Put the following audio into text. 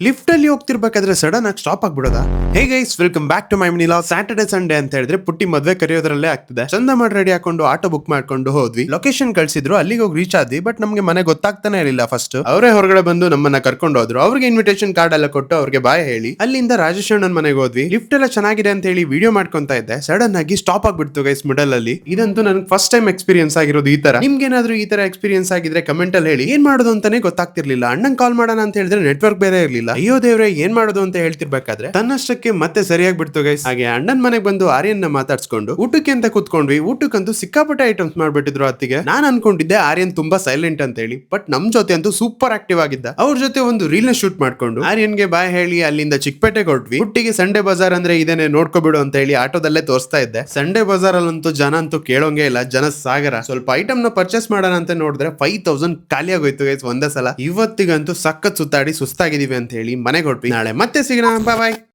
Lift ಅಲ್ಲಿ ಹೋಗ್ತಿರ್ಬೇಕಾದ್ರೆ sudden ಆಗಿ ಸ್ಟಾಪ್ ಆಗ್ಬಿಡೋದ. Hey guys, welcome back to my ಮಿನಿಲಾ. ಸ್ಯಾಟರ್ಡೆ ಸಂಡೇ ಅಂತ ಹೇಳಿದ್ರೆ ಪುಟ್ಟಿ ಮದ್ವೆ ಕರೆಯೋದ್ರಲ್ಲೇ ಆಗ್ತಿದೆ. ಚಂದ ಮಾಡಿ ರೆಡಿ ಹಾಕೊಂಡು ಆಟೋ ಬುಕ್ ಮಾಡ್ಕೊಂಡು ಹೋದ್ವಿ. ಲೊಕೇಶನ್ ಕಳ್ಸಿದ್ರು, ಅಲ್ಲಿಗೆ ಹೋಗಿ ರೀಚ್ ಆದ್ವಿ. ಬಟ್ ನಮ್ಗೆ ಮನೆ ಗೊತ್ತಾಗ್ತಾನೆ ಇರಲಿಲ್ಲ. ಫಸ್ಟ್ ಅವರೇ ಹೊರಗಡೆ ಬಂದು ನಮ್ಮನ್ನ ಕರ್ಕೊಂಡು ಹೋದ್ರು. ಅವ್ರಿಗೆ ಇನ್ವಿಟೇಷನ್ ಕಾರ್ಡ್ ಎಲ್ಲ ಕೊಟ್ಟು ಅವ್ರಿಗೆ ಬಾಯ್ ಹೇಳಿ ಅಲ್ಲಿಂದ ರಾಜೇಶ್ ಅಣ್ಣನ್ ಮನೆಗೆ ಹೋದ್ವಿ. ಲಿಫ್ಟ್ ಎಲ್ಲ ಚೆನ್ನಾಗಿದೆ ಅಂತ ಹೇಳಿ ವಿಡಿಯೋ ಮಾಡ್ಕೊಂತ ಇದ್ದೆ. ಸಡನ್ ಆಗಿ ಸ್ಟಾಪ್ ಆಗ್ಬಿಡ್ತು ಗೈಸ್ ಮಿಡಲ್ ಅಲ್ಲಿ. ಇದಂತೂ ನನ್ಗೆ ಫಸ್ಟ್ ಟೈಮ್ ಎಕ್ಸ್ಪೀರಿಯನ್ಸ್ ಆಗಿರೋದು ಈ ತರ. ನಿಮ್ಗೇನಾದ್ರೂ ಈ ತರ ಎಕ್ಸ್ಪೀರಿಯನ್ಸ್ ಆಗಿದ್ರೆ ಕಮೆಂಟ್ ಅಲ್ಲಿ ಹೇಳಿ. ಏನ್ ಮಾಡೋದು ಅಂತಾನೆ ಗೊತ್ತಾಗ್ತಿರ್ಲಿಲ್ಲ. ಅಣ್ಣನ್ ಕಾಲ್ ಮಾಡೋಣ ಅಂತ ಹೇಳಿದ್ರೆ ನೆಟ್ವರ್ಕ್ ಬೇರೆ ಇರ್ಲಿಲ್ಲ. ಅಯ್ಯೋ ದೇವ್ರೆ, ಏನ್ ಮಾಡೋದು ಅಂತ ಹೇಳ್ತಿರ್ಬೇಕಾದ್ರೆ ತನ್ನಷ್ಟಕ್ಕೆ ಮತ್ತೆ ಸರಿಯಾಗಿ ಬಿಡ್ತು ಗೈಸ್. ಹಾಗೆ ಅಣ್ಣನ್ ಮನೆಗೆ ಬಂದು ಆರ್ಯನ್ ನ ಮಾತಾಡ್ಸ್ಕೊಂಡು ಊಟಕ್ಕೆ ಅಂತ ಕೂತ್ಕೊಂಡ್ವಿ. ಊಟಕ್ಕಂತೂ ಸಿಕ್ಕಾಪಟ್ಟೆ ಐಟಮ್ಸ್ ಮಾಡ್ಬಿಟ್ಟಿದ್ರು ಅತ್ತಿಗೆ. ನಾನ್ ಅನ್ಕೊಂಡಿದ್ದೆ ಆರ್ಯನ್ ತುಂಬಾ ಸೈಲೆಂಟ್ ಅಂತ ಹೇಳಿ. ಬಟ್ ನಮ್ ಜೊತೆ ಅಂತೂ ಸೂಪರ್ ಆಕ್ಟಿವ್ ಆಗಿದ್ದ. ಅವ್ರ ಜೊತೆ ಒಂದು ರೀಲ್ ನ ಶೂಟ್ ಮಾಡ್ಕೊಂಡು ಆರ್ಯನ್ಗೆ ಬಾಯ್ ಹೇಳಿ ಅಲ್ಲಿಂದ ಚಿಕ್ಕಪೇಟೆಗೆ ಹೊರಟ್ವಿ. ಹುಟ್ಟಿಗೆ ಸಂಡೇ ಬಜಾರ್ ಅಂದ್ರೆ ಇದೇನೆ, ನೋಡ್ಕೊಬಿಡು ಅಂತ ಹೇಳಿ ಆಟೋದಲ್ಲೇ ತೋರಿಸ್ತಾ ಇದ್ದೆ. ಸಂಡೇ ಬಜಾರ್ ಅಲ್ಲಂತೂ ಜನ ಅಂತೂ ಕೇಳೋಂಗೆ ಇಲ್ಲ, ಜನ ಸಾಗರ. ಸ್ವಲ್ಪ ಐಟಮ್ ನ ಪರ್ಚೇಸ್ ಮಾಡೋಣ ಅಂತ ನೋಡಿದ್ರೆ 5000 ಖಾಲಿ ಆಗೋಯ್ತು ಗೈಸ್ ಒಂದೇ ಸಲ. ಇವತ್ತಿಗಂತೂ ಸಖತ್ ಸುತ್ತಾಡಿ ಸುಸ್ತಾಗಿದೀವಿ ಅಂತ ಹೇಳಿ ಮನೆಗೆ ಹೊರಟ್ವಿ. ನಾಳೆ ಮತ್ತೆ ಸಿಗೋಣ, ಬಾಯ್.